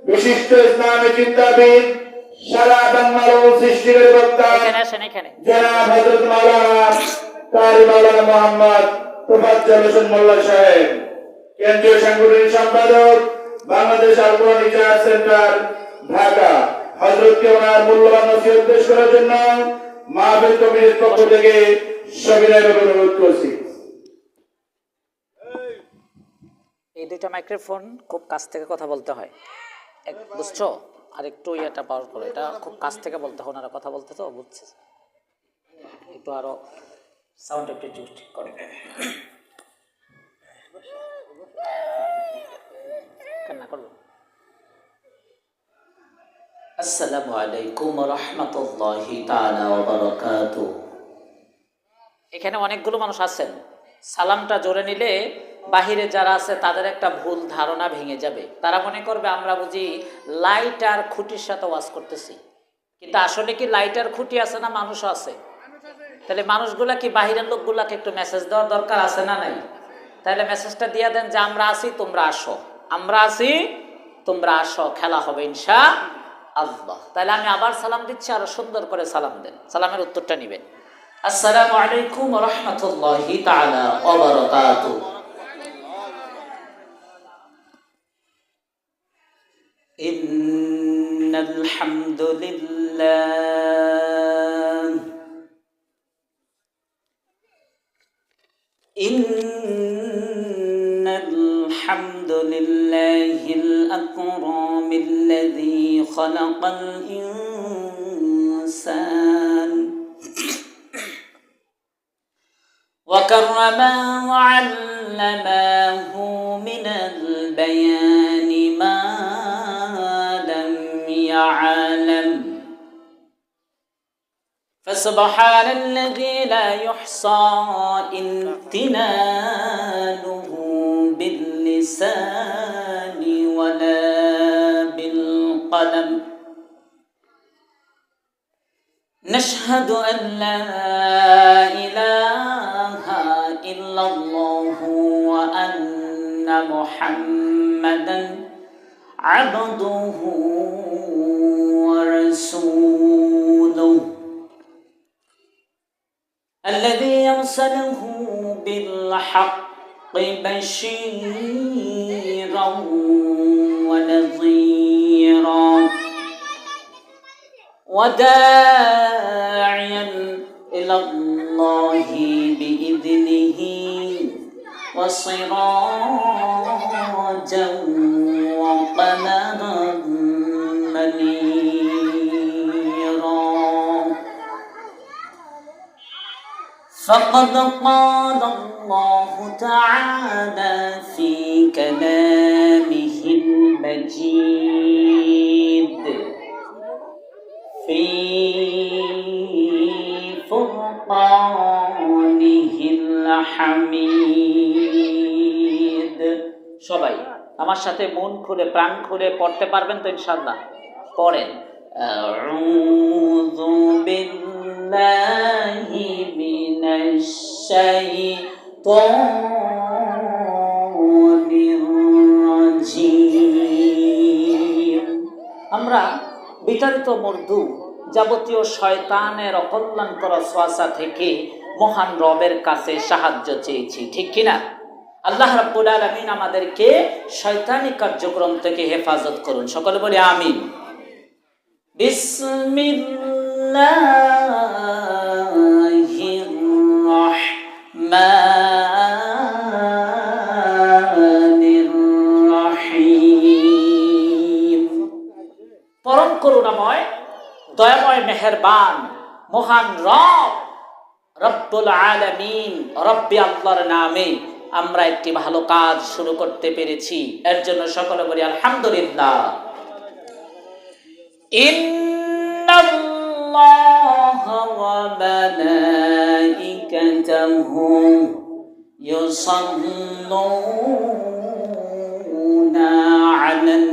বিশিষ্ট ইসলামী চিন্তাবিদ, সারা বাংলার সৃষ্টির বক্তা জনাব হযরত মাওলানা কারি মাওলানা মোহাম্মদ তোফাজ্জল হোসেন মোল্লা সাহেব, কেন্দ্রীয় সাংগঠনিক সম্পাদক, বাংলাদেশ আল কোরআন রিসার্চ সেন্টার, ঢাকা। হযরতকে ওনার মূল্যবান নসিহত পেশ করার জন্য মাহফিল কমিটির পক্ষ থেকে সবিনয়ভাবে অনুরোধ করছি। এই দুইটা মাইক্রোফোন খুব কাছ থেকে কথা বলতে হয়, বুঝছো? আর একটু ইয়েটা পাওয়ার করে, এটা খুব কাছ থেকে বলতে হয়, ওনারা কথা বলতে তো বুঝছে, একটু আরো সাউন্ড একটু ঠিক করে। কান্না করবো। আসসালামু আলাইকুম ওয়া রাহমাতুল্লাহি তাআলা ওয়া বারাকাতুহু। এখানে অনেকগুলো মানুষ আছেন, সালামটা জোরে নিলে বাহিরে যারা আছে তাদের একটা ভুল ধারণা ভেঙে যাবে। তারা মনে করবে আমরা বুঝি লাইট আর খুঁটির সাথে ওয়াজ করতেছি, কিন্তু আসলে কি লাইট আর খুঁটি আছে না মানুষও আছে? তাহলে মানুষগুলা কি বাহিরের লোকগুলাকে একটু মেসেজ দেওয়ার দরকার আছে না নাই? তাহলে মেসেজটা দিয়ে দেন যে আমরা আছি, তোমরা আসো, আমরা আছি, তোমরা আসো, খেলা হবে ইনশাআল্লাহ। তাহলে আমি আবার সালাম দিচ্ছি, আরো সুন্দর করে সালাম দেন, সালামের উত্তরটা নিবেন। আসসালামু আলাইকুম ওয়া রাহমাতুল্লাহি তাআলা ওয়া বারাকাতুহু। ইন্নাল হামদুলিল্লাহ ইন্নাল হামদুলিল্লাহিল আকরামিল্লাযী খালাকাল ইনসান وكرمه وعلمه من البيان ما لم يعلم فسبحان الذي لا يحصى امتنانه باللسان ولا بالقلم نشهد أن لا إله إلا الله وأن محمدا عبده ورسوله الذي أرسله بالحق بشيرا ونذيرا وداعيا إلى الله بإذنه وسراجا وقمرا منيرا فقد قال الله تعالى في كلامه المجيد في فرقانه الحميد। সবাই আমার সাথে মন খুলে প্রাণ খুলে পড়তে পারবেন তো ইনশাআল্লাহ? পড়েন। আউযু বিল্লাহি মিনাশ শাইতানির রাজীম। আমরা বিতাড়িত মর্দু যাবতীয় শয়তানের অকল্যাণকর ওয়াসওয়াসা থেকে মহান রবের কাছে সাহায্য চেয়েছি, ঠিক কিনা? আল্লাহ রাব্বুল আলামিন আমাদেরকে শয়তানি কার্যক্রম থেকে হেফাজত করুন, সকলে বলি আমিন। বিসমিল্লাহির রাহমানির রাহিম। পরম করুণাময়, দয়াময়, মেহেরবান মহান রব রব্বুল আলামিন রব্বি আল্লাহর নামে আমরা একটি ভালো কাজ শুরু করতে পেরেছি, এর জন্য সকলে বলি আলহামদুলিল্লাহ। ইন্নাল্লাহা ওয়া মালাইকাতাহু ইউসাল্লুনা আলান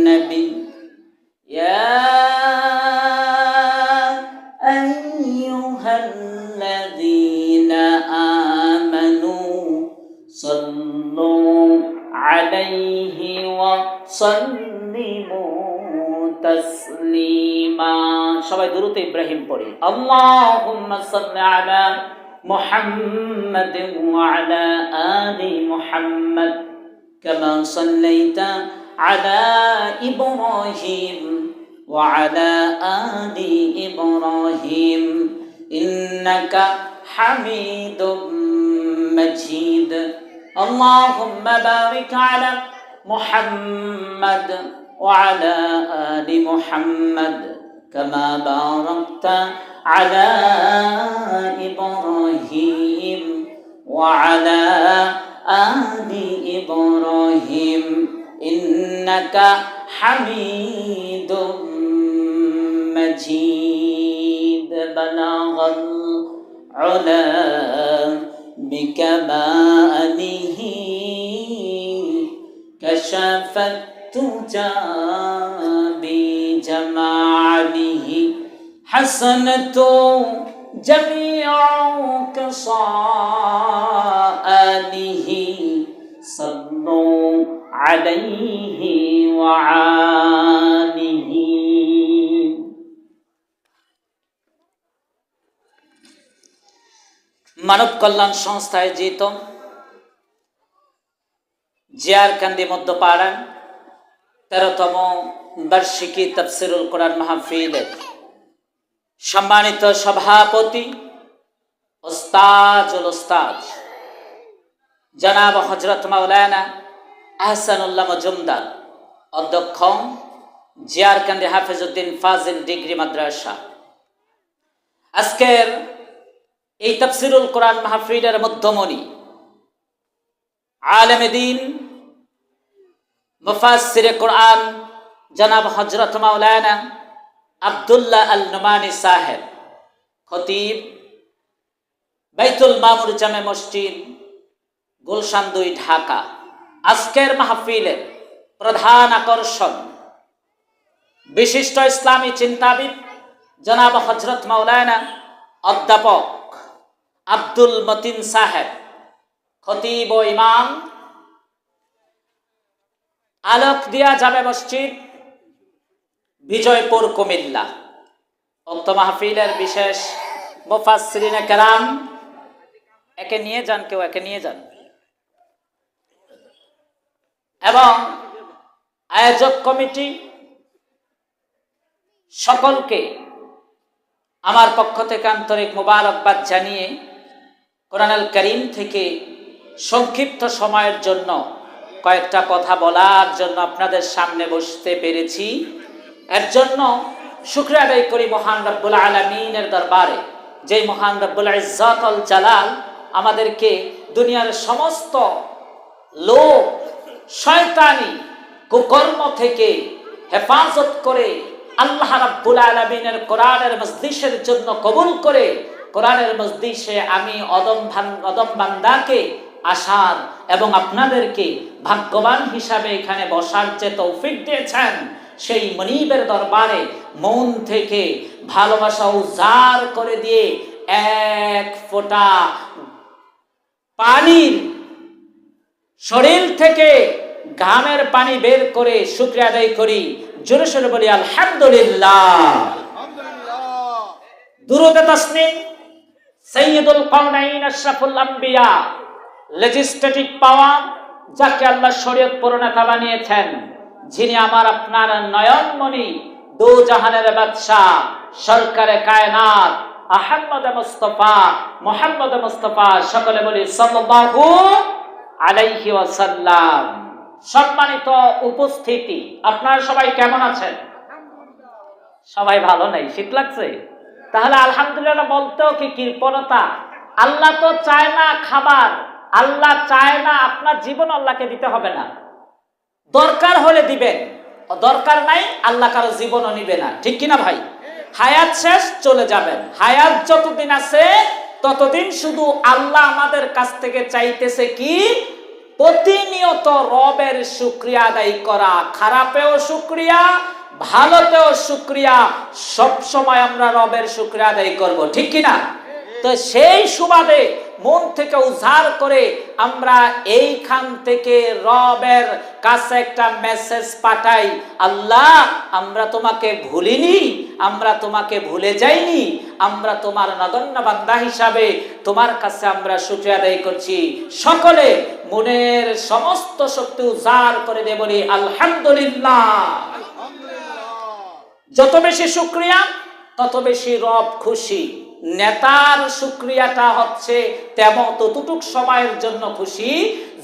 নবী ইয়া صلوا عليه وسلموا তাসলিমা। সবাই দুরূদ ইব্রাহিম পড়ি। আল্লাহুম্মা সাল্লি আলা মুহাম্মাদ ওয়া আলা আলি মুহাম্মাদ কামা সাল্লাইতা আলা ইব্রাহিম ওয়া আলা আলি ইব্রাহিম ইন্নাকা হামিদুম মাজিদ। আল্লাহুম্মা বারিক আলা মুহাম্মাদ وعلى آل محمد كما باركت على إبراهيم وعلى آل إبراهيم إنك حميد مجيد بلغ العلا بكماله كشف التجى بجماله حسنت جميع خصائله صلوا عليه وآله। মানব কল্যাণ সংস্থা আয়োজিত জিয়ারকান্দি মধ্যপাড়ায় 13তম বার্ষিকী তাফসীরুল কোরআন মাহফিলের সম্মানিত সভাপতি ওস্তাজুল ওস্তাদ জনাব হযরত মাওলানা আহসানুল্লাহ মজুমদার, অধ্যক্ষ জিয়ারকান্দি হাফেজউদ্দিন ফাজিল ডিগ্রি মাদ্রাসা, আজকের এই তাফসীরুল কোরআন মাহফিলের মধ্যমণি আলেমে দ্বীন মুফাসসিরে কোরআন জনাব হযরত মাওলানা আব্দুল্লাহ আল নুমানি সাহেব, খতিব বাইতুল মামুর জামে মসজিদ, গুলশান 2, ঢাকা। আজকের মাহফিলের প্রধান আকর্ষণ বিশিষ্ট ইসলামী চিন্তাবিদ জনাব হযরত মাওলানা অধ্যাপক আব্দুল মতিন সাহেব, খতিব ও ইমাম, আলোক দিয়া জামে মসজিদ, বিজয়পুর, কুমিল্লা। উক্ত মাহফিলের বিশেষ মুফাসসিরিনে কেরাম, একে নিয়ে যান, কেউ একে নিয়ে যান, এবং আয়োজক কমিটি সকলকে আমার পক্ষ থেকে আন্তরিক মোবারকবাদ জানিয়ে কোরআনুল কারীম থেকে সংক্ষিপ্ত সময়ের জন্য কয়েকটা কথা বলার জন্য আপনাদের সামনে বসতে পেরেছি। এর জন্য শুকরিয়া আদায় করি মহান রব্বুল আলামিনের দরবারে, যে মহান রব্বুল ইজ্জত ওয়াল জালাল আমাদেরকে দুনিয়ার সমস্ত লোক শয়তানি কুকর্ম থেকে হেফাজত করে আল্লাহ রাব্বুল আলামিনের কোরআনের মজলিসের জন্য কবুল করে কোরআনের মজলিসে আমি অদম বান্দাকে আসার এবং আপনাদেরকে ভাগ্যবান হিসাবে এখানে বসার যে তৌফিক দিয়েছেন, সেই মনিবের দরবারে মন থেকে ভালোবাসা উজাড় করে দিয়ে এক ফোঁটা পানির শরীর থেকে ঘামের পানি বের করে শুকরিয়া আদায় করি। জোরে সোরে বলি আলহামদুলিল্লাহ। দুরূদ তাসলিম সাইয়্যিদুল কাওনাইন আশরাফুল আম্বিয়া, লেজিসলেটিভ পাওয়ার, যাকে আল্লাহ শরীয়ত প্রণেতা বানিয়েছেন, যিনি আমার আপনার নয়নমণি, দু জাহানের বাদশাহ, সরকারে কায়নাত আহমদ মুস্তাফা মুহাম্মদ মুস্তাফা, সকলে বলি সাল্লাল্লাহু আলাইহি ওয়াসাল্লাম। সম্মানিত উপস্থিতি, আপনারা সবাই কেমন আছেন? সবাই ভালো নাই? শীত লাগছে? তাহলে আলহামদুলিল্লাহ বলতেও কি কৃপণতা? আল্লাহ তো চায় না খাবার, আল্লাহ চায় না আপনার জীবন আল্লাহকে দিতে হবে না, দরকার হলে দিবেন, দরকার নাই আল্লাহ কারো জীবনও নিবে না, ঠিক কিনা ভাই? হায়াত শেষ, চলে যাবেন। হায়াত যতদিন আছে ততদিন শুধু আল্লাহ আমাদের কাছ থেকে চাইতেছে কি? প্রতিনিয়ত রবের শুকরিয়া আদায় করা, খারাপেও শুকরিয়া, ভালোতেও শুকরিয়া, সব সময় আমরা রবের শুকরিয়া আদায় করব, ঠিক কিনা? তো সেই সুবাদে মন থেকে উজাড় করে আমরা এইখান থেকে রবের কাছে একটা মেসেজ পাঠাই, আল্লাহ আমরা তোমাকে ভুলিনি, আমরা তোমাকে ভুলে যাইনি, আমরা তোমার নগণ্য বান্দা হিসাবে তোমার কাছে আমরা শুকরিয়া আদায় করছি। সকলে মনের সমস্ত শক্তি উজাড় করে দিয়ে বলি আলহামদুলিল্লাহ। যত বেশি শুকরিয়া তত বেশি রব খুশি। নেতার শুকরিয়াটা হচ্ছে ততটুক সময়ের জন্য খুশি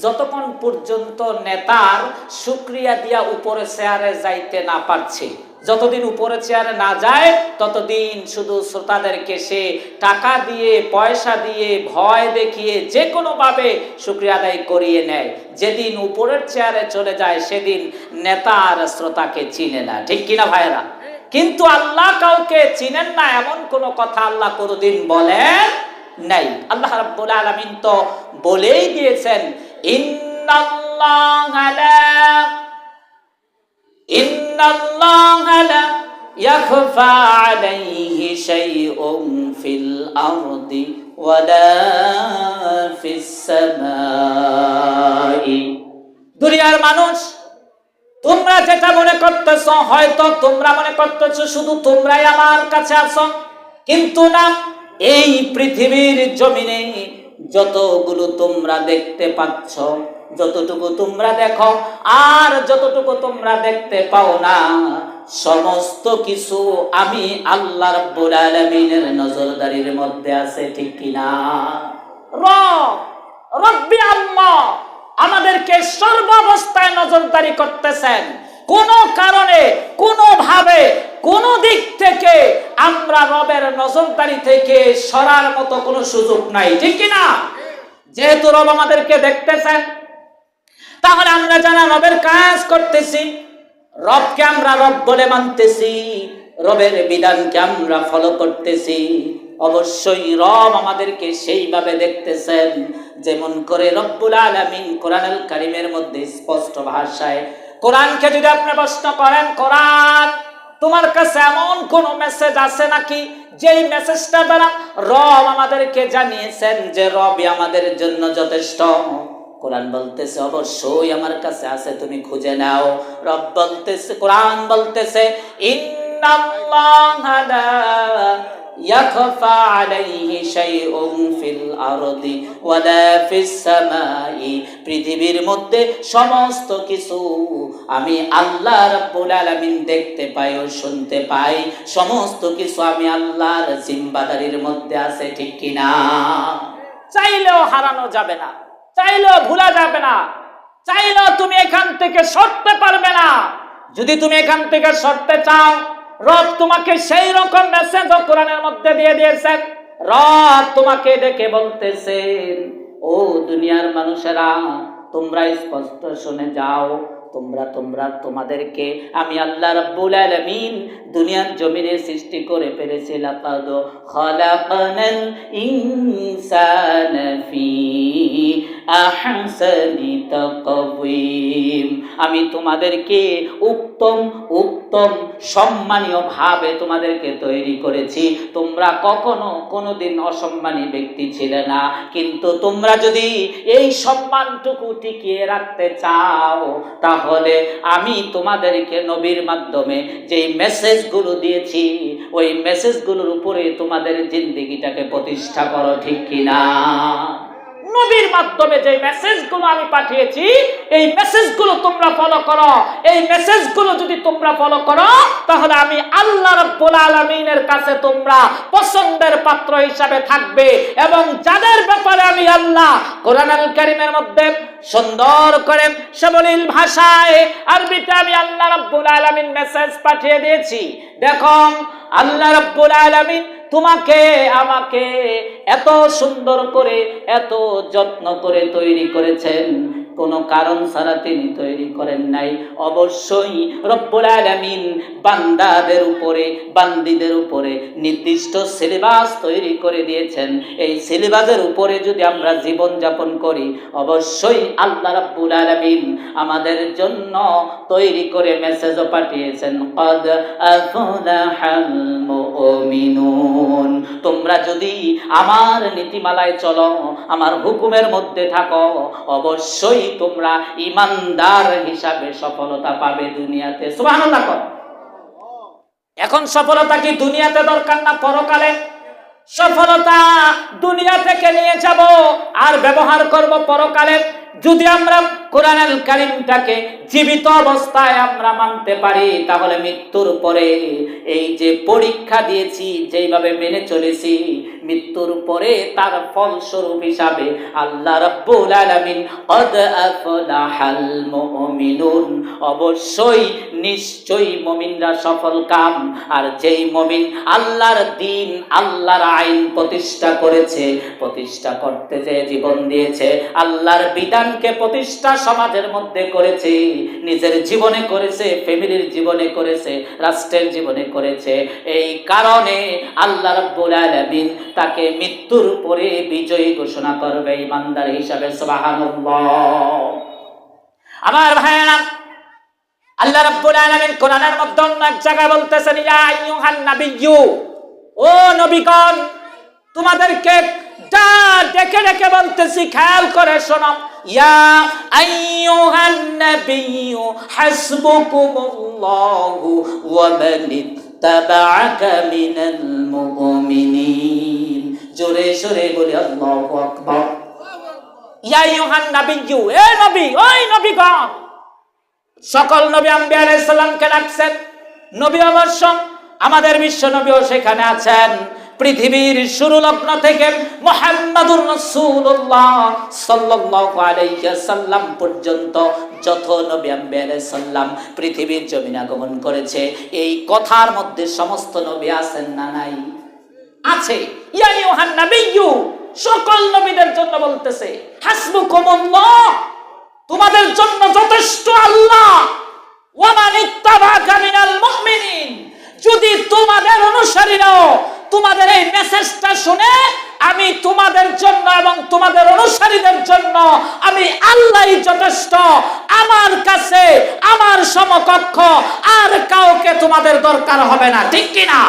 যতক্ষণ পর্যন্ত নেতার শুকরিয়া দিয়া উপরে চেয়ারে যাইতে না পারছে। যতদিন উপরে চেয়ারে না যায় ততদিন শুধু শ্রোতাদেরকে সে টাকা দিয়ে পয়সা দিয়ে ভয় দেখিয়ে যে কোনোভাবে শুকরিয়া আদায় করিয়ে নেয়। যেদিন উপরের চেয়ারে চলে যায় সেদিন নেতার শ্রোতাকে চিনে না, ঠিক কিনা ভাইরা? কিন্তু আল্লাহ কাউকে চিনেন না এমন কোন কথা আল্লাহ কোনদিন বলেন নাই। আল্লাহ রাব্বুল আলামিন তো বলেই দিয়েছেন, ইন্নাল্লাহা লা ইয়াখফা আলাইহি শাইউন ফিল আরদি ওয়ালা ফিস সামাই। দুনিয়ার মানুষ, তোমরা যেটা মনে করতেছ, হয়তো তোমরা মনে করতেছ শুধু তোমরাই আমার কাছে আছো, কিন্তু না, এই পৃথিবীর জমিনে যতগুলো তোমরা দেখতে পাচ্ছ, যতটুকু তোমরা দেখো আর যতটুকু তোমরা দেখতে পাও না, সমস্ত কিছু আমি আল্লাহ রাব্বুল আলামিনের নজরদারির মধ্যে আছে, ঠিক কিনা? রব্বি আল্লাহ আমাদেরকে সর্বাবস্থায় নজরদারি করতেছেন। কোন কারণে, কোনোভাবে, কোন দিক থেকে আমরা রবের নজরদারি থেকে সরার মতো কোনো সুযোগ নাই, ঠিক কিনা? যেহেতু রব আমাদেরকে দেখতেছেন, তাহলে আমরা যারা রবের কাজ করতেছি, রবকে আমরা রব বলে মানতেছি, রবের বিধানকে আমরা ফলো করতেছি, অবশ্যই রব আমাদেরকে সেইভাবে দেখতেছেন যেমন করে রব্বুল আলামিন কোরআনুল কারীমের মধ্যে স্পষ্ট ভাষায়, কোরআনকে যদি আপনি প্রশ্ন করেন, কোরআন তোমার কাছে এমন কোন মেসেজ আছে নাকি যেই মেসেজটা দ্বারা রব আমাদেরকে জানিয়েছেন যে রবই আমাদের জন্য যথেষ্ট? কোরআন বলতেছে অবশ্যই আমার কাছে আছে, তুমি খুঁজে নাও। রব বলতেছে, কোরআন বলতেছে, ইন্নাল্লাহা লা ইয়াখফা আলাইহি শাইউন ফিল আরদি ওয়ালা ফিস সামাই। পৃথিবীর মধ্যে সমস্ত কিছু আমি আল্লাহ রাব্বুল আলামিন দেখতে পাই ও শুনতে পাই, সমস্ত কিছু আমি আল্লাহর জিম্মাদারির মধ্যে আছে, ঠিক কিনা? চাইলেও হারানো যাবে না, চাইলেও ভুলা যাবে না, চাইলেও তুমি এখান থেকে সরতে পারবে না। যদি তুমি এখান থেকে সরতে চাও, রব তোমাকে সেই রকম মেসেজ কোরআনের মধ্যে দিয়ে দিয়েছেন। রব তোমাকে ডেকে বলতেছেন, ও দুনিয়ার মানুষেরা, তোমরা স্পষ্ট শুনে যাও, তোমাদেরকে আমি আল্লাহ রাব্বুল আলামিন দুনিয়ার জমিনে সৃষ্টি করে ফেলেছি। লাকাদ খালাকানাল ইনসানা ফি আহসানি তাকওয়িম। আমি তোমাদেরকে উত্তম সম্মানীয় ভাবে তোমাদেরকে তৈরি করেছি। তোমরা কোনোদিন অসম্মানী ব্যক্তি ছিলে না, কিন্তু তোমরা যদি এই সম্মানটুকু টিকিয়ে রাখতে চাও, তাহলে আমি তোমাদেরকে নবীর মাধ্যমে যেই মেসেজগুলো দিয়েছি ওই মেসেজগুলোর উপরে তোমাদের জিন্দেগিটাকে প্রতিষ্ঠা করো, ঠিক কিনা? নবীর মাধ্যমে যে মেসেজগুলো আমি পাঠিয়েছি এই মেসেজগুলো তোমরা ফলো করো। এই মেসেজগুলো যদি তোমরা ফলো করো, তাহলে আমি আল্লাহ রাব্বুল আলামিনের কাছে তোমরা পছন্দের পাত্র হিসাবে থাকবে। এবং যাদের ব্যাপারে আমি আল্লাহ কোরআনুল কারীমের মধ্যে সুন্দর করে সাবলীল ভাষায় আরবিতে আমি আল্লাহ রাব্বুল আলামিন মেসেজ পাঠিয়ে দিয়েছি। দেখো, আল্লাহ রাব্বুল আলামিন তোমাকে আমাকে এত সুন্দর করে, এত যত্ন করে তৈরি করেছেন, কোনো কারণ ছাড়া তিনি তৈরি করেন নাই। অবশ্যই রব্বুল আলামিন বান্দাদের উপরে, বান্দীদের উপরে নির্দিষ্ট সিলেবাস তৈরি করে দিয়েছেন। এই সিলেবাসের উপরে যদি আমরা জীবন যাপন করি, অবশ্যই আল্লাহ রাব্বুল আলামিন আমাদের জন্য তৈরি করে মেসেজও পাঠিয়েছেন, ক্বাদ আফলাহাল মুমিনুন। তোমরা যদি আমার নীতিমালায় চলো, আমার হুকুমের মধ্যে থাকো, অবশ্যই তোমরা ঈমানদার হিসাবে সফলতা পাবে দুনিয়াতে। সুবহানাল্লাহ। এখন সফলতা কি দুনিয়াতে দরকার না পরকালে? সফলতা দুনিয়া থেকে নিয়ে যাব আর ব্যবহার করব পরকালে। যদি আমরা কোরআনুল কারীমটাকে জীবিত অবস্থায় আমরা মানতে পারি, তাহলে মৃত্যুর পরে এই যে পরীক্ষা দিয়েছি, যেইভাবে মেনে চলেছি, মৃত্যুর পরে তার ফলস্বরূপ হিসাবে আল্লাহ রাব্বুল আলামিন ক্বাদ আফলাহাল মুমিনুন, অবশ্যই নিশ্চয়ই মুমিনরা সফল কাম। আর যেই মুমিন আল্লাহর দ্বীন, আল্লাহর আইন প্রতিষ্ঠা করেছে, প্রতিষ্ঠা করতে যে জীবন দিয়েছে, আল্লাহর বিধানকে প্রতিষ্ঠা সমাজের মধ্যে করেছে, নিজের জীবনে করেছে, ফ্যামিলির জীবনে করেছে, রাষ্ট্রের জীবনে করেছে, এই কারণে আল্লাহ রাব্বুল আলামিন তাকে মৃত্যুর পরে বিজয়ী ঘোষণা করবে ঈমানদার হিসাবে। সুবহানাল্লাহ। আমার ভাইয়েরা, আল্লাহ রাব্বুল আলামিন কোরআনের মধ্যে অন্য এক জায়গায় বলতেছেন, ইয়া আইয়ুহান নাবিয়্যু, ও নবীগণ, তোমাদেরকে ডেকে ডেকে বলতেছি, খেয়াল করে শোনো। ইয়া আইয়ুহান নাবিয়্যু হাসবুকুমুল্লাহু ওয়া মান ইত্তাবা'আকা মিনাল মুমিনিন। জোরে সোরে বলি আল্লাহু আকবার। ইয়া আইয়ুহান নাবিয়্যু, এ নবী, ওই নবীগণ, সকল নবী আম্বিয়া আলাইহিস সালামকে ডাকছেন। নবী অবশ্য আমাদের বিশ্ব নবীও সেখানে আছেন। পৃথিবীর শুরু লগ্ন থেকে মুহাম্মাদুর রাসূলুল্লাহ সাল্লাল্লাহু আলাইহি ওয়াসাল্লাম পর্যন্ত যত নবী আম্বিয়া আলাইহিস সালাম পৃথিবীর জমিনে আগমন করেছে, এই কথার মধ্যে সমস্ত নবী আছেন না নাই? আছে। ইয়া আইয়ুহান নাবিয়্যু, সকল নবীদের জন্য বলতেছে, হাসবুকুমুল্লাহ, তোমাদের জন্য যথেষ্ট আল্লাহ, ওয়া মান ইত্তাবা'আকা মিনাল মুমিনিন, যদি তোমাদের অনুসারীরাও তোমাদের এই মেসেজটা শুনে, আমি তোমাদের জন্য এবং তোমাদের অনুসারীদের জন্য আমি আল্লাহই যথেষ্ট। আমার কাছে আমার সমকক্ষ আর কাউকে তোমাদের দরকার হবে না, ঠিক কি না?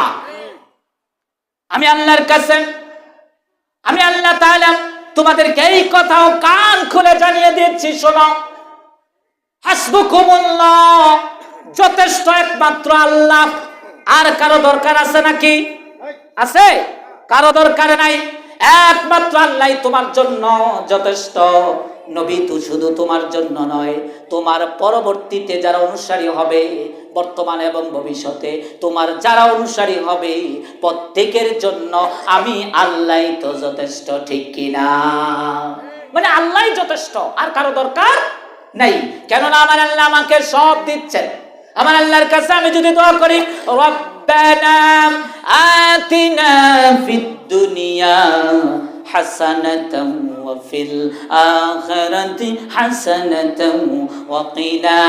আমি আল্লাহর কাছে, আমি আল্লাহ তাআলা তোমাদেরকে এই কথাও কান খুলে জানিয়ে দিচ্ছি, শোনো, হাসবুকুমুল্লাহ, যথেষ্ট একমাত্র আল্লাহ। আর কারো দরকার আছে নাকি? আছে? কারো দরকার নাই, একমাত্র আল্লাহই তোমার জন্য যথেষ্ট। নবী তো শুধু তোমার জন্য নয়, তোমার পরবর্তীতে যারা অনুসারী হবে, বর্তমানে এবং ভবিষ্যতে তোমার যারা অনুসারী হবে, প্রত্যেকের জন্য আমি আল্লাহই তো যথেষ্ট, ঠিক কিনা? মানে আল্লাহই যথেষ্ট, আর কারো দরকার নাই। কেননা আমার আল্লাহ আমাকে সব দিচ্ছেন। আমার আল্লাহর কাছে আমি যদি দোয়া করি, রব্বানা আতিনা ফিদ দুনিয়া হাসানাতাও ওয়া ফিল আখিরাতি হাসানাতাও ওয়া কিনা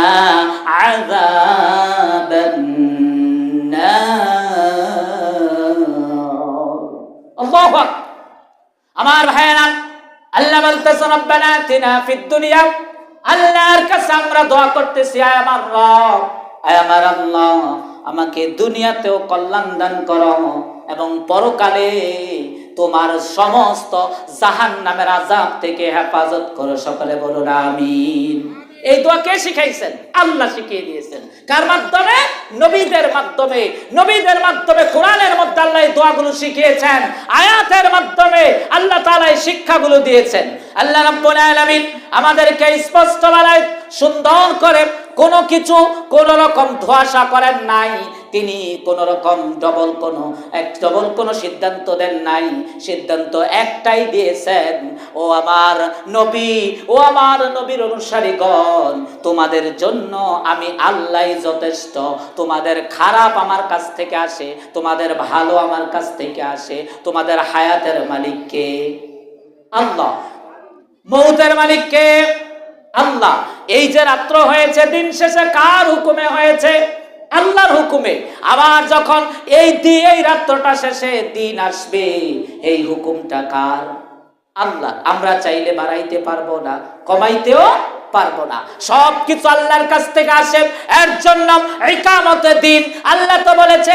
আযাবান নার। আল্লাহু আকবার। আমার ভাইয়েরা, আল্লাহ বলতেছেন, রব্বানা আতিনা ফিদ দুনিয়া, আল্লাহর কাছে আমরা দোয়া করতেছি, আয় আমার রব, আয় আমার আল্লাহ, আমাকে দুনিয়াতেও কল্যাণ দান করো এবং পরকালে তোমার সমস্ত জাহান্নামের আযাব থেকে হেফাজত করো। সকলে বলুন আমিন। এই দোয়া কে শিখাইছেন? আল্লাহ শিখিয়ে দিয়েছেন। কার মাধ্যমে? নবীদের মাধ্যমে। নবীদের মাধ্যমে কোরআনের মধ্যে আল্লাহ এই দোয়াগুলো শিখিয়েছেন, আয়াতের মাধ্যমে আল্লাহ তাআলা এই শিক্ষাগুলো দিয়েছেন। আল্লাহ রাব্বুল আলামিন আমাদেরকে স্পষ্ট বলায় সুন্দর করে কোনো কিছু কোনো রকম ধোঁয়াশা করেন নাই। তিনি কোন রকম ডবল কোনো সিদ্ধান্ত দেন নাই। সিদ্ধান্ত একটাই দিয়েছেন, ও আমার নবী, ও আমার নবীর অনুসারীগণ, তোমাদের জন্য আমি আল্লাহই যথেষ্ট। তোমাদের খারাপ আমার কাছ থেকে আসে, তোমাদের ভালো আমার কাছ থেকে আসে। তোমাদের হায়াতের মালিক কে? আল্লাহ। মৌতের মালিক কে? আল্লাহ। এই যে রাত্র হয়েছে দিন শেষে কার হুকুমে হয়েছে? আল্লাহর হুকুমে। আবার যখন এই রাত্রটা শেষে দিন আসবে, এই হুকুমটা কার? আল্লাহ। আমরা চাইলে বাড়াইতে পারবো না, কমাইতেও পারবো না, সবকিছু আল্লাহর কাছ থেকে আসে। এর জন্য ইকামতের দিন আল্লাহ তো বলেছে,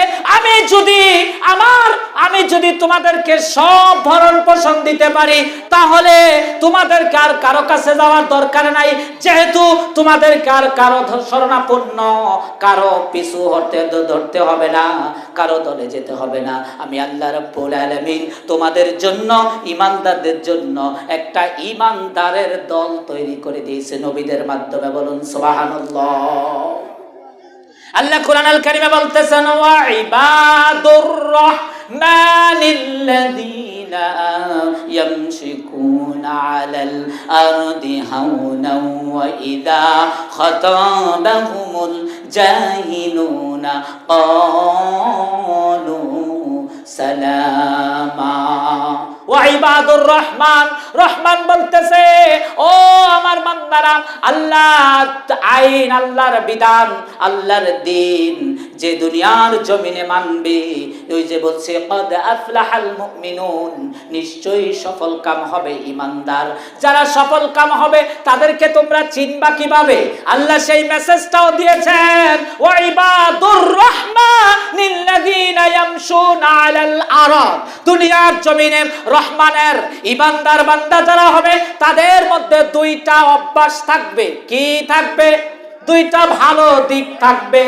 আমি যদি তোমাদেরকে সব ভরণ পোষণ দিতে পারি, তাহলে তোমাদেরকে আর কারো কাছে যাওয়ার দরকার নাই। যেহেতু তোমাদেরকে আর কারো শরণাপন্ন, কারো পিছু ধরতে হবে না, কারো দলে যেতে হবে না। আমি আল্লাহ রাব্বুল আলামিন তোমাদের জন্য, ঈমানদারদের জন্য একটা ঈমানদারের দল তৈরি করে দিয়েছে নবীদের মাধ্যমে। বলুন সুবহানাল্লাহ। আল্লাহ কুরআনুল কারীমে বলতেছেন, ওয়া ইবাদুর রাহমানিল্লাযীনা ইয়ামশিকুনা আলাল আরদি হাওনান ওয়া ইযা খাতাবাহুমুল জাহিলুনা ক্বালু সালামা। ওয়া ইবাদুর রহমান, রহমান বলতেছে, ও আমার বান্দারা, আল্লাহর আইন, আল্লাহর বিধান, আল্লাহর দ্বীন যে দুনিয়ার জমিনে মানবে, ওই যে বলছে ক্বাদ আফলাহাল মুমিনুন, নিশ্চয়ই সফল কাম হবে ঈমানদার। যারা সফল কাম হবে তাদেরকে তোমরা চিনবা কিভাবে? আল্লাহ সেই মেসেজটাও দিয়েছেন, ওয়া ইবাদুর রাহমানিল্লাযীনা ইয়ামশুনা আলাল আরদ। দুনিয়ার জমিনে রহমানের ঈমানদার বান্দা যারা হবে, তাদের মধ্যে দুইটা অভ্যাস থাকবে। কি থাকবে? দুইটা ভালো দিক থাকবে।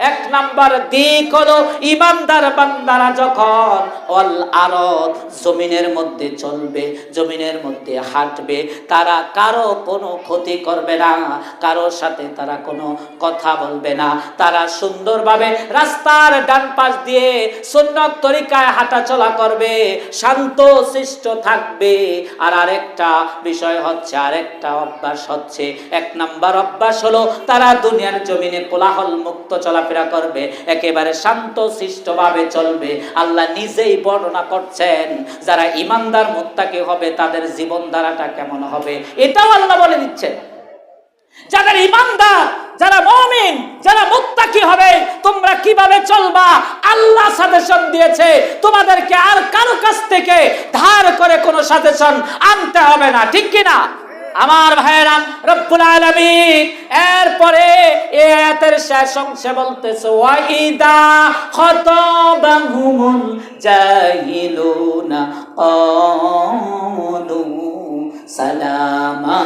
এক নাম্বার দিক হলো, ঈমানদার বান্দারা যখন অল আরদ জমিনের মধ্যে চলবে, জমিনের মধ্যে হাঁটবে, তারা কারো কোনো ক্ষতি করবে না, কারো সাথে তারা কোনো কথা বলবে না। তারা সুন্দরভাবে রাস্তার ডান পাশ দিয়ে সুন্নত তরিকায় হাঁটা চলা করবে, শান্ত শিষ্ট থাকবে। আর আরেকটা বিষয় হচ্ছে, আরেকটা অভ্যাস হচ্ছে, এক নাম্বার অভ্যাস হলো তারা দুনিয়ার জমিনে কোলাহল মুক্ত চলাফেরা করবে, একেবারে শান্ত শিষ্টভাবে চলবে। আল্লাহ নিজেই বর্ণনা করছেন যারা ঈমানদার মুত্তাকি হবে তাদের জীবন ধারাটা কেমন হবে, এটাও আল্লাহ বলে দিচ্ছেন। যাদের ঈমানদার, যারা মুমিন, যারা মুত্তাকি হবে, তোমরা কিভাবে চলবা আল্লাহ সাজেশন দিয়েছে। তোমাদেরকে আর কারো কাছ থেকে ধার করে কোনো সাজেশন আনতে হবে না, ঠিক কি না আমার ভাইয়েরা? রব্বুল আলামিন এরপরে এই আয়াতের শেষ অংশে বলতেছে, ওয়া ইদা খাতাবাহুমুল জাহিলুনা ক্বালু সালামা।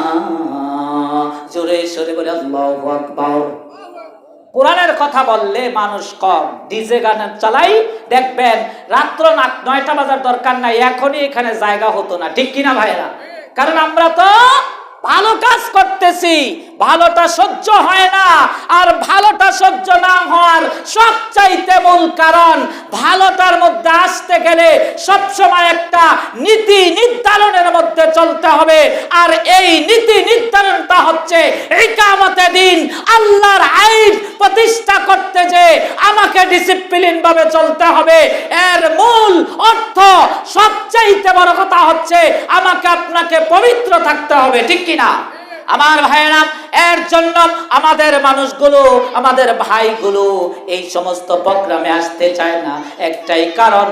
জোরে সরে বলে আল্লাহু আকবার। কোরআনের কথা বললে মানুষ কম, ডিজে গান চালাই, দেখবেন রাত্র 9টা বাজার দরকার নাই, এখনই এখানে জায়গা হতো না, ঠিক কিনা ভাইরা? কারণ আমরা তো ভালো কাজ করতেছি, ভালোটা সহ্য হয় না। আর ভালোটা সহ্য না হওয়ার সবচাইতে মূল কারণ, ভালোটার মধ্যে আসতে গেলে সবসময় একটা নীতি নির্ধারণের মধ্যে চলতে হবে। আর এই নীতি নির্ধারণটা হচ্ছে ইকামতের দিন আল্লাহর আইন প্রতিষ্ঠা করতে, যে আমাকে ডিসিপ্লিন ভাবে চলতে হবে। এর মূল অর্থ, সবচাইতে বড় কথা হচ্ছে, আমাকে আপনাকে পবিত্র থাকতে হবে, ঠিক কিনা আমার ভাইয়েরা? এর জন্য আমাদের মানুষগুলো, আমাদের ভাইগুলো এই সমস্ত প্রোগ্রামে আসতে চায় না, একটাই কারণ,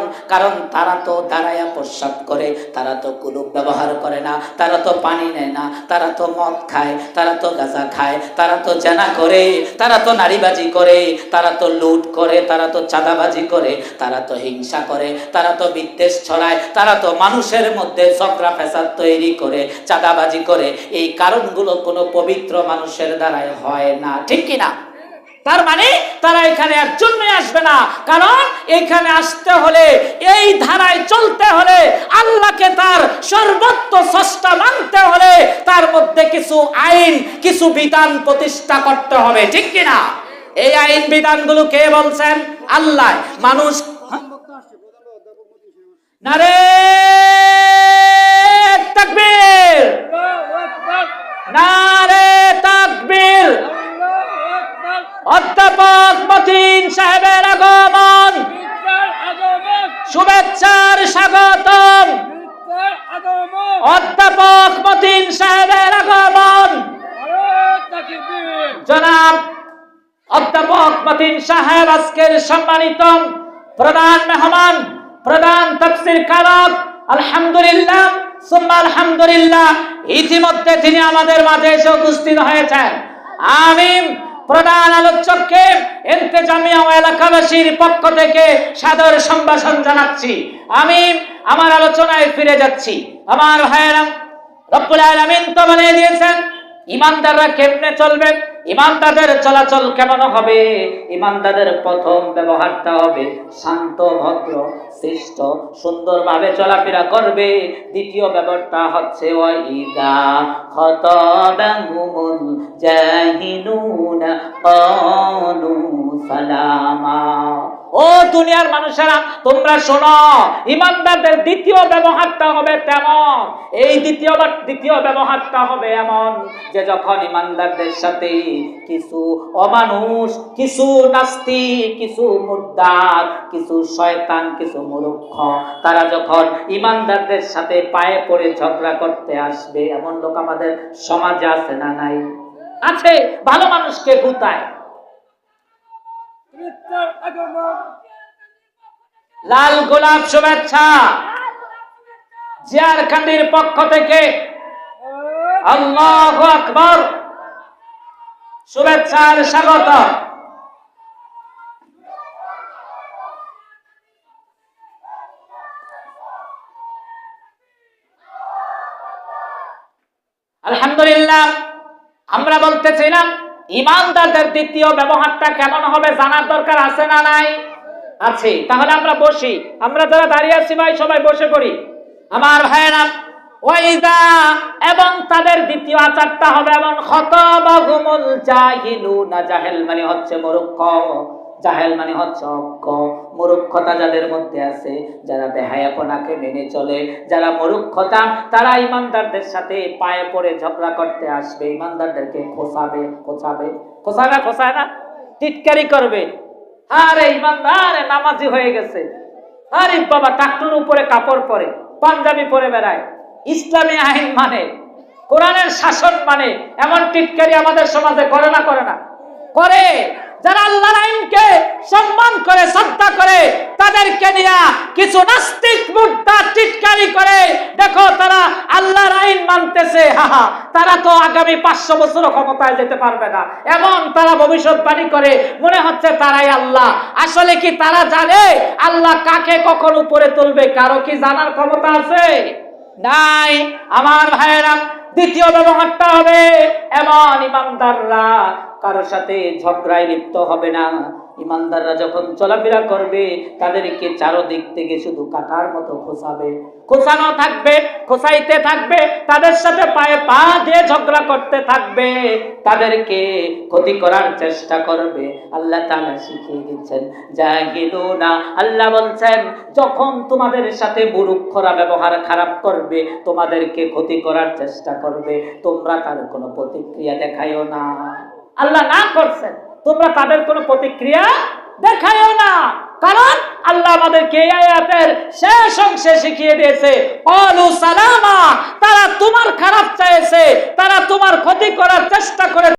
তারা তো দাঁড়ায়া প্রস্রাব করে, তারা তো কুলুপ ব্যবহার করে না, তারা তো পানি নেয় না, তারা তো মদ খায়, তারা তো গাঁজা খায়, তারা তো জেনা করে, তারা তো নারীবাজি করে, তারা তো লুট করে, তারা তো চাঁদাবাজি করে, তারা তো হিংসা করে, তারা তো বিদ্বেষ ছড়ায়, তারা তো মানুষের মধ্যে ঝগড়া ফ্যাসাদ তৈরি করে, চাঁদাবাজি করে। এই কারণগুলো কোনো পবিত্র মানুষের দ্বারাই হয় না, ঠিক কিনা? তার মানে তারা এখানে এর জন্যই আসবে না, কারণ এখানে আসতে হলে, এই ধারায় চলতে হলে, আল্লাহকে তার সর্বোচ্চ স্রষ্টা মানতে হলে, তার মধ্যে কিছু আইন, কিছু বিধান প্রতিষ্ঠা করতে হবে, ঠিক কিনা? এই আইন বিধানগুলো কে বলছেন? আল্লাহ। মানুষ নারে তাকবীর, নারে তাকবীর। অধ্যাপক মতিন সাহেবের আগমন, শুভেচ্ছার স্বাগতম। অধ্যাপক মতিন সাহেবের আগমন। সাহেব আজকের সম্মানিত প্রধান মেহমান, প্রধান তাফসীর কারক, আলহামদুলিল্লাহ সুম্মা আলহামদুলিল্লাহ, ইতিমধ্যে তিনি আমাদের মাঝে এসে উপস্থিত হয়েছেন। আমি প্রধান আলোচককে ইন্তেজামিয়া ও এলাকাবাসীর পক্ষ থেকে সাদর সম্ভাষণ জানাচ্ছি। আমি আমার আলোচনায় ফিরে যাচ্ছি। আমার ভাইয়েরা, রব্বুল আলামিন তো বলে দিয়েছেন ইমানদাররা কেমনে চলবে, ইমানদারদের চলাচল কেমন হবে। ইমানদারদের প্রথম ব্যবহারটা হবে শান্ত, ভদ্র, শিষ্ট, সুন্দরভাবে চলাফেরা করবে। দ্বিতীয় ব্যবহারটা হচ্ছে ওয়াইদা খাতাবাহুমুল জাহিলুনা ক্বালু সালামা। ও দুনিয়ার মানুষেরা, তোমরা শোনো, ইমানদারদের দ্বিতীয় ব্যবহারটা হবে তেমন। এই দ্বিতীয় ব্যবহারটা হবে এমন যে যখন ইমানদারদের সাথে কিছু অমানুষ, কিছু নাস্তিক, কিছু মুর্দাত, কিছু শয়তান, কিছু মূর্খ, তারা যখন ইমানদারদের সাথে পায়ে পড়ে ঝগড়া করতে আসবে, এমন লোক আমাদের সমাজে আছে না নাই? আছে। ভালো মানুষকে গুতায়। লাল গোলাপ শুভেচ্ছা জিয়ারকান্দির পক্ষ থেকে, আল্লাহু আকবার, শুভেচ্ছার স্বাগত। আলহামদুলিল্লাহ। আমরা বলতেছিলাম ইমানদারদের দ্বিতীয় ব্যবহারটা কেমন হবে জানার দরকার আছে না নাই? আছে। তাহলে আমরা বসি, আমরা যারা দাঁড়িয়ে আছি ভাই সবাই বসে পড়ি। আমার ভাইয়েরা, ওয়াইদা, এবং তাদের দ্বিতীয় আচারটা হবে এমন খাতাবাহুমুল জাহিলুনা, জাহেল মানে হচ্ছে মূর্খ, জাহেল মানে হচ্ছে অজ্ঞ। মূর্খতা যাদের মধ্যে আছে, যারা বেহায়াপনাকে মেনে চলে, যারা মূর্খতা, তারা ইমানদারদের সাথে পায়ে পড়ে ঝগড়া করতে আসবে, ইমানদারদেরকে খোসায় না, টিটকারি করবে। আরে ইমানদার নামাজি হয়ে গেছে, আরে বাবা টাকটুর উপরে কাপড় পরে, পাঞ্জাবি পরে বেড়ায়, ইসলামী আইন মানে, কোরআনের শাসন মানে, এমন টিটকারি আমাদের সমাজে করে না? করে। যারা আল্লাহর আইনকে সম্মান করে, শ্রদ্ধা করে, তাদেরকে নিয়ে কিছু নাস্তিক মুর্তাদ টিটকারি করে। দেখো তারা আল্লাহর আইন মানতেছে, তারা তো আগামী 500 বছর ক্ষমতায় যেতে পারবে না, এমন তারা ভবিষ্যৎবাণী করে, মনে হচ্ছে তারাই আল্লাহ। আসলে কি তারা জানে আল্লাহ কাকে কখন উপরে তুলবে? কারো কি জানার ক্ষমতা আছে? নাই। আমার ভাইয়েরা, দ্বিতীয় ব্যবহারটা হবে এমন ইমানদাররা কারোর সাথে ঝগড়ায় লিপ্ত হবে না। ইমানদাররা যখন চলাফেরা করবে তাদেরকে চারদিক থেকে শুধু কাটার মতো খোঁচানো থাকবে, খোঁচাইতে থাকবে, তাদের সাথে পায়ে পা দিয়ে ঝগড়া করতে থাকবে, তাদেরকে ক্ষতি করার চেষ্টা করবে। আল্লাহ তাআলা শিখিয়ে দিচ্ছেন জাহিলুনা, আল্লাহ বলছেন যখন তোমাদের সাথে মূর্খরা ব্যবহার খারাপ করবে, তোমাদেরকে ক্ষতি করার চেষ্টা করবে, তোমরা তার কোনো প্রতিক্রিয়া দেখাইও না। আল্লাহ না করছেন তোমরা তাদের কোনো প্রতিক্রিয়া দেখাইও না, কারণ আল্লাহ আমাদেরকে এই আয়াতের শেষ অংশে শিখিয়ে দিয়েছে ক্বালু সালামা, তারা তোমার খারাপ চাইছে, তারা তোমার ক্ষতি করার চেষ্টা করে